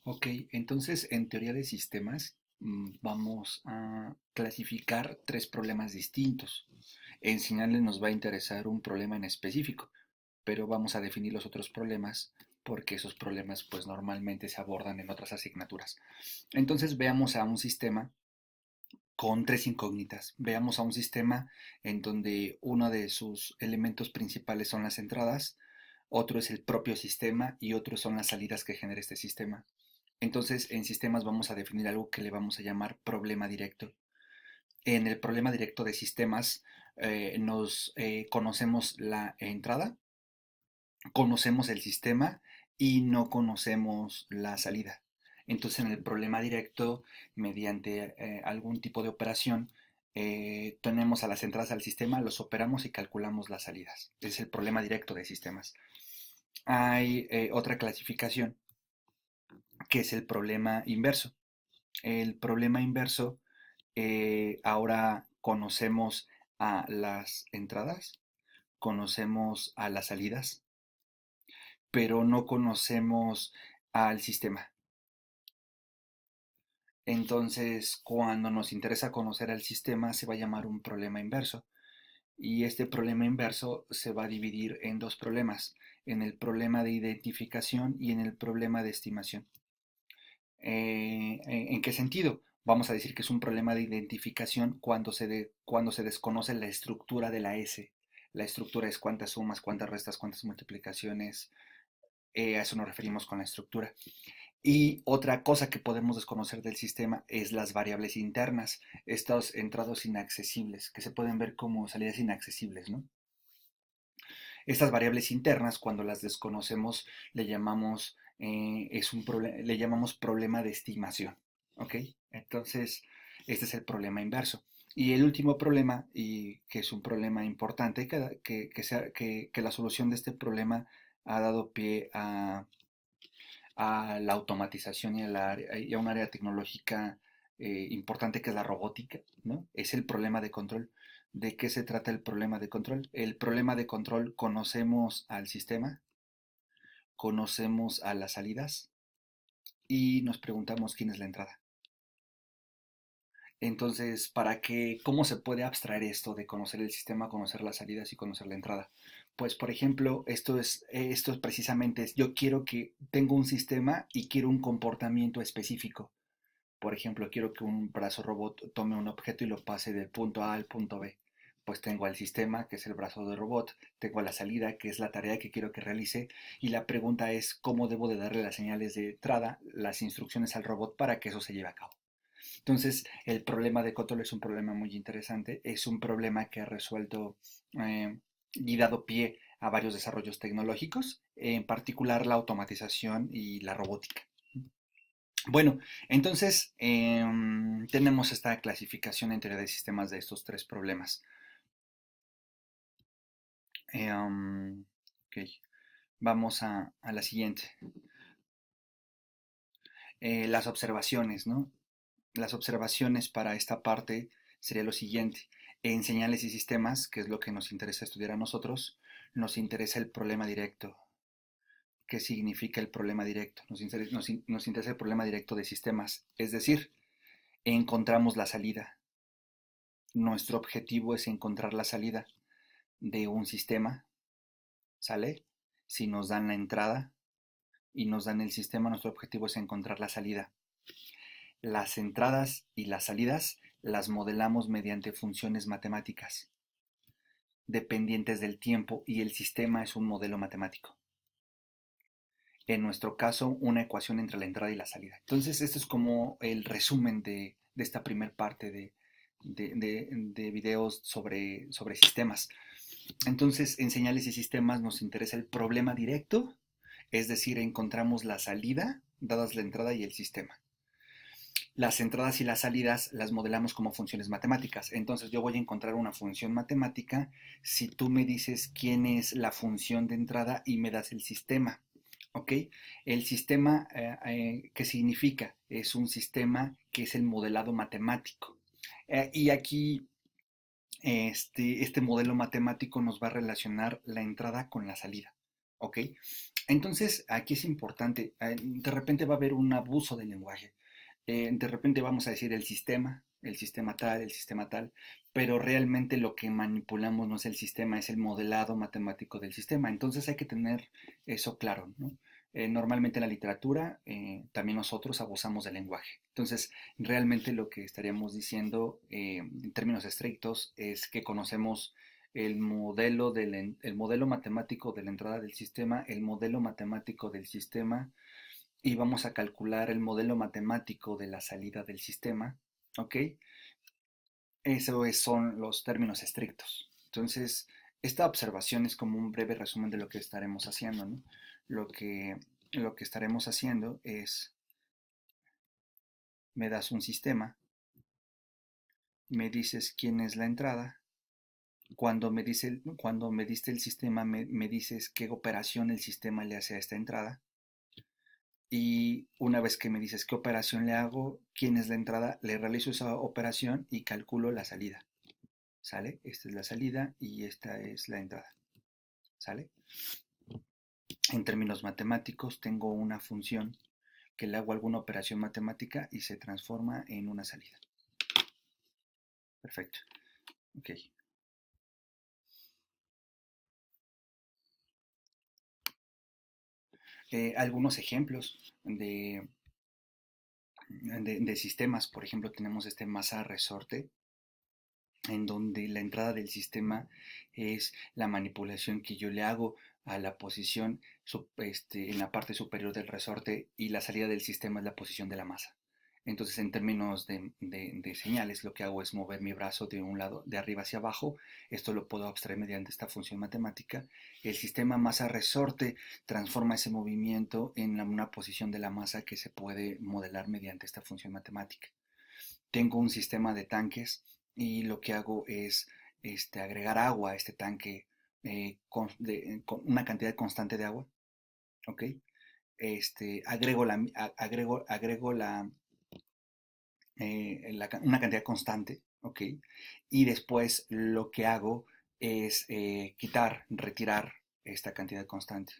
Ok, entonces en teoría de sistemas vamos a clasificar tres problemas distintos. En señales nos va a interesar un problema en específico, pero vamos a definir los otros problemas porque esos problemas pues normalmente se abordan en otras asignaturas. Entonces veamos a un sistema con tres incógnitas. Veamos a un sistema en donde uno de sus elementos principales son las entradas, otro es el propio sistema y otro son las salidas que genera este sistema. Entonces, en sistemas vamos a definir algo que le vamos a llamar problema directo. En el problema directo de sistemas nos conocemos la entrada, conocemos el sistema y no conocemos la salida. Entonces, en el problema directo, mediante algún tipo de operación, tenemos a las entradas al sistema, los operamos y calculamos las salidas. Es el problema directo de sistemas. Hay otra clasificación que es el problema inverso. El problema inverso, ahora conocemos a las entradas, conocemos a las salidas, pero no conocemos al sistema. Entonces, cuando nos interesa conocer al sistema, se va a llamar un problema inverso. Y este problema inverso se va a dividir en dos problemas, en el problema de identificación y en el problema de estimación. ¿En qué sentido? Vamos a decir que es un problema de identificación cuando se desconoce la estructura de la S. La estructura es cuántas sumas, cuántas restas, cuántas multiplicaciones. A eso nos referimos con la estructura. Y otra cosa que podemos desconocer del sistema es las variables internas, estos entrados inaccesibles, que se pueden ver como salidas inaccesibles, ¿no? Estas variables internas, cuando las desconocemos, le llamamos problema de estimación. ¿Ok? Entonces, este es el problema inverso. Y el último problema, y que es un problema importante, que la solución de este problema ha dado pie a la automatización y a un área tecnológica importante que es la robótica, ¿no? Es el problema de control. ¿De qué se trata el problema de control? El problema de control, conocemos al sistema, conocemos a las salidas y nos preguntamos quién es la entrada. Entonces, ¿cómo se puede abstraer esto de conocer el sistema, conocer las salidas y conocer la entrada? Pues, por ejemplo, esto es precisamente, yo quiero que tengo un sistema y quiero un comportamiento específico. Por ejemplo, quiero que un brazo robot tome un objeto y lo pase del punto A al punto B. Pues tengo al sistema, que es el brazo de robot, tengo a la salida, que es la tarea que quiero que realice, y la pregunta es cómo debo de darle las señales de entrada, las instrucciones al robot para que eso se lleve a cabo. Entonces, el problema de control es un problema muy interesante, es un problema que ha resuelto y dado pie a varios desarrollos tecnológicos, en particular la automatización y la robótica. Bueno, entonces tenemos esta clasificación en teoría de sistemas de estos tres problemas. Ok, vamos a la siguiente. Las observaciones, ¿no? Las observaciones para esta parte sería lo siguiente. En señales y sistemas, que es lo que nos interesa estudiar a nosotros, nos interesa el problema directo. ¿Qué significa el problema directo? Nos interesa el problema directo de sistemas. Es decir, encontramos la salida. Nuestro objetivo es encontrar la salida de un sistema, ¿sale? Si nos dan la entrada y nos dan el sistema, nuestro objetivo es encontrar la salida. Las entradas y las salidas las modelamos mediante funciones matemáticas dependientes del tiempo y el sistema es un modelo matemático. En nuestro caso, una ecuación entre la entrada y la salida. Entonces, esto es como el resumen de esta primer parte de videos sobre sistemas. Entonces, en señales y sistemas nos interesa el problema directo, es decir, encontramos la salida, dadas la entrada y el sistema. Las entradas y las salidas las modelamos como funciones matemáticas. Entonces yo voy a encontrar una función matemática si tú me dices quién es la función de entrada y me das el sistema. ¿Ok? El sistema, ¿qué significa? Es un sistema que es el modelado matemático. Y aquí este modelo matemático nos va a relacionar la entrada con la salida. ¿Ok? Entonces, aquí es importante, de repente va a haber un abuso del lenguaje. De repente vamos a decir el sistema tal, pero realmente lo que manipulamos no es el sistema, es el modelado matemático del sistema. Entonces hay que tener eso claro, ¿no? Normalmente en la literatura también nosotros abusamos del lenguaje. Entonces, realmente lo que estaríamos diciendo en términos estrictos es que conocemos el modelo matemático de la entrada del sistema, el modelo matemático del sistema y vamos a calcular el modelo matemático de la salida del sistema, ¿ok? Son los términos estrictos. Entonces, esta observación es como un breve resumen de lo que estaremos haciendo, ¿no? Lo que, lo que estaremos haciendo es, me das un sistema, me dices quién es la entrada, cuando me diste el sistema, me dices qué operación el sistema le hace a esta entrada, y una vez que me dices qué operación le hago, quién es la entrada, le realizo esa operación y calculo la salida. ¿Sale? Esta es la salida y esta es la entrada. ¿Sale? En términos matemáticos, tengo una función que le hago alguna operación matemática y se transforma en una salida. Perfecto. Ok. Algunos ejemplos de sistemas, por ejemplo, tenemos este masa resorte, en donde la entrada del sistema es la manipulación que yo le hago a la posición en la parte superior del resorte y la salida del sistema es la posición de la masa. Entonces, en términos de señales, lo que hago es mover mi brazo de un lado, de arriba hacia abajo. Esto lo puedo abstraer mediante esta función matemática. El sistema masa-resorte transforma ese movimiento en una posición de la masa que se puede modelar mediante esta función matemática. Tengo un sistema de tanques y lo que hago es agregar agua a este tanque con una cantidad constante de agua, ¿ok? Agrego una cantidad constante, ¿ok? Y después lo que hago es retirar esta cantidad constante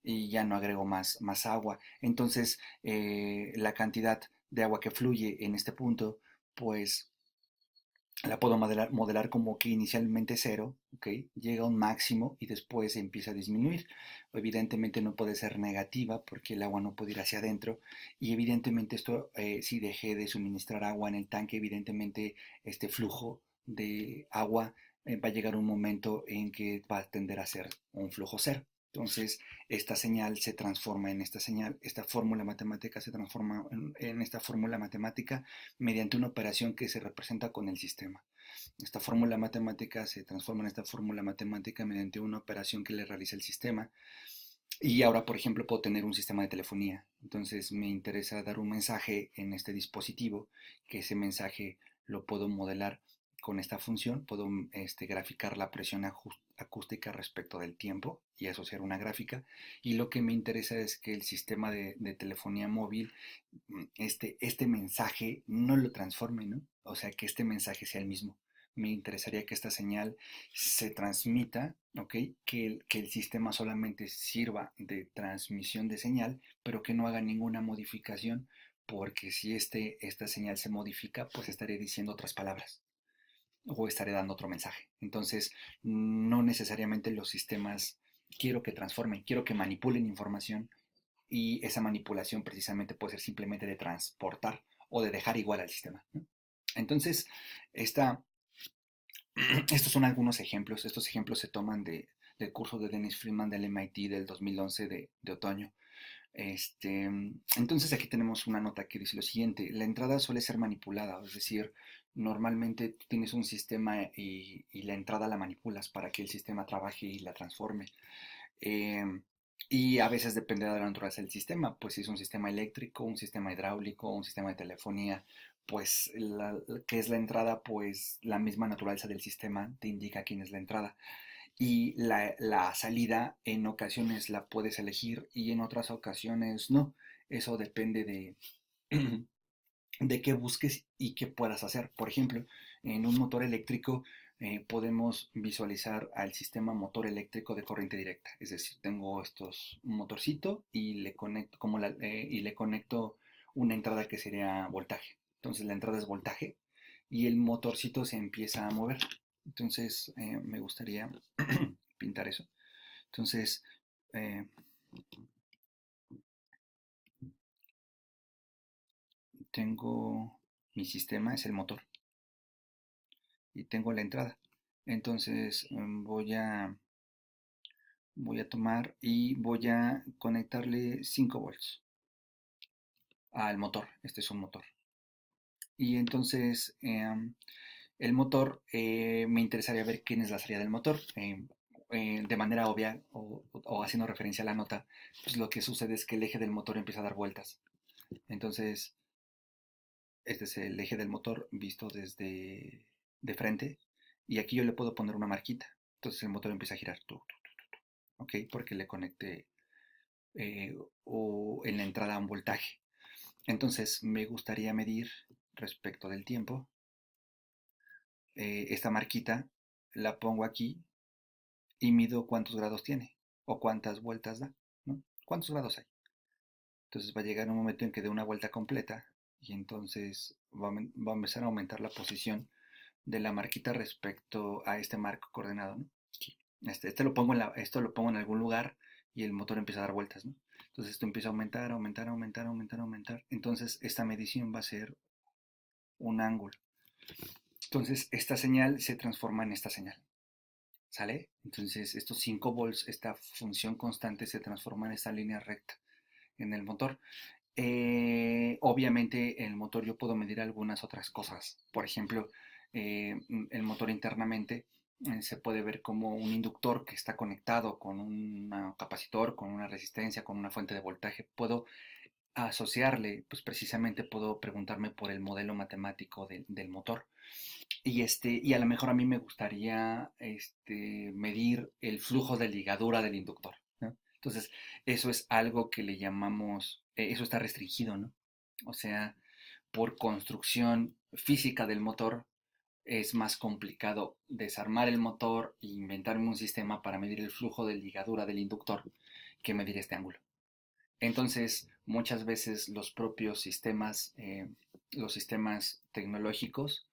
y ya no agrego más agua. Entonces, la cantidad de agua que fluye en este punto, pues la puedo modelar como que inicialmente cero, ¿ok? Llega a un máximo y después empieza a disminuir. Evidentemente no puede ser negativa porque el agua no puede ir hacia adentro y evidentemente esto, si dejé de suministrar agua en el tanque, evidentemente este flujo de agua va a llegar un momento en que va a tender a ser un flujo cero. Entonces, esta señal se transforma en esta señal, esta fórmula matemática se transforma en esta fórmula matemática mediante una operación que se representa con el sistema. Esta fórmula matemática se transforma en esta fórmula matemática mediante una operación que le realiza el sistema. Y ahora, por ejemplo, puedo tener un sistema de telefonía. Entonces me interesa dar un mensaje en este dispositivo, que ese mensaje lo puedo modelar con esta función. Puedo graficar la presión acústica respecto del tiempo y asociar una gráfica. Y lo que me interesa es que el sistema de telefonía móvil, este mensaje no lo transforme, ¿no? O sea, que este mensaje sea el mismo. Me interesaría que esta señal se transmita, ¿ok? Que el sistema solamente sirva de transmisión de señal, pero que no haga ninguna modificación, porque si esta señal se modifica, pues estaré diciendo otras palabras o estaré dando otro mensaje. Entonces, no necesariamente los sistemas quiero que transformen, quiero que manipulen información y esa manipulación precisamente puede ser simplemente de transportar o de dejar igual al sistema, ¿no? Entonces, esta, estos son algunos ejemplos. Estos ejemplos se toman del curso de Dennis Friedman del MIT del 2011 de otoño. Entonces aquí tenemos una nota que dice lo siguiente: la entrada suele ser manipulada, es decir, normalmente tienes un sistema y la entrada la manipulas para que el sistema trabaje y la transforme. Eh, y a veces depende de la naturaleza del sistema, pues si es un sistema eléctrico, un sistema hidráulico, un sistema de telefonía, pues ¿qué es la entrada? Pues la misma naturaleza del sistema te indica quién es la entrada. Y la salida en ocasiones la puedes elegir y en otras ocasiones no. Eso depende de qué busques y qué puedas hacer. Por ejemplo, en un motor eléctrico podemos visualizar al sistema motor eléctrico de corriente directa. Es decir, tengo estos motorcito y le conecto, y le conecto una entrada que sería voltaje. Entonces la entrada es voltaje y el motorcito se empieza a mover. Entonces me gustaría pintar eso. Entonces eh, tengo mi sistema, es el motor, y tengo la entrada. Entonces voy a tomar y voy a conectarle 5 volts al motor. Este es un motor. Y entonces el motor, me interesaría ver quién es la salida del motor. De manera obvia o haciendo referencia a la nota, pues lo que sucede es que el eje del motor empieza a dar vueltas. Entonces, este es el eje del motor visto desde de frente. Y aquí yo le puedo poner una marquita. Entonces el motor empieza a girar. ¿Ok? Porque le conecte o en la entrada a un voltaje. Entonces me gustaría medir respecto del tiempo. Esta marquita la pongo aquí y mido cuántos grados tiene o cuántas vueltas da, ¿no? ¿Cuántos grados hay? Entonces va a llegar un momento en que dé una vuelta completa y entonces va a empezar a aumentar la posición de la marquita respecto a este marco coordenado, ¿no? Esto lo pongo en algún lugar y el motor empieza a dar vueltas, ¿no? Entonces esto empieza a aumentar, aumentar, aumentar, aumentar, aumentar. Entonces esta medición va a ser un ángulo. Entonces esta señal se transforma en esta señal. ¿Sale? Entonces estos 5 volts, esta función constante se transforma en esta línea recta en el motor. Obviamente en el motor yo puedo medir algunas otras cosas. Por ejemplo, el motor internamente se puede ver como un inductor que está conectado con un capacitor, con una resistencia, con una fuente de voltaje. Puedo asociarle, pues precisamente puedo preguntarme por el modelo matemático del motor. Y a lo mejor a mí me gustaría medir el flujo de ligadura del inductor, ¿no? Entonces, eso es algo que le llamamos, eso está restringido, ¿no? O sea, por construcción física del motor, es más complicado desarmar el motor e inventarme un sistema para medir el flujo de ligadura del inductor que medir este ángulo. Entonces, muchas veces los sistemas tecnológicos,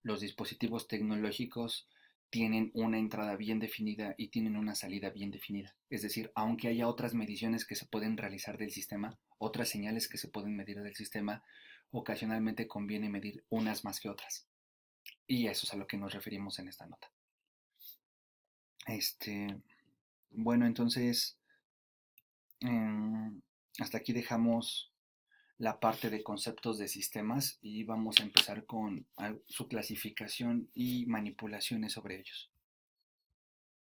los dispositivos tecnológicos tienen una entrada bien definida y tienen una salida bien definida. Es decir, aunque haya otras mediciones que se pueden realizar del sistema, otras señales que se pueden medir del sistema, ocasionalmente conviene medir unas más que otras. Y eso es a lo que nos referimos en esta nota. Bueno, entonces, hasta aquí dejamos la parte de conceptos de sistemas y vamos a empezar con su clasificación y manipulaciones sobre ellos.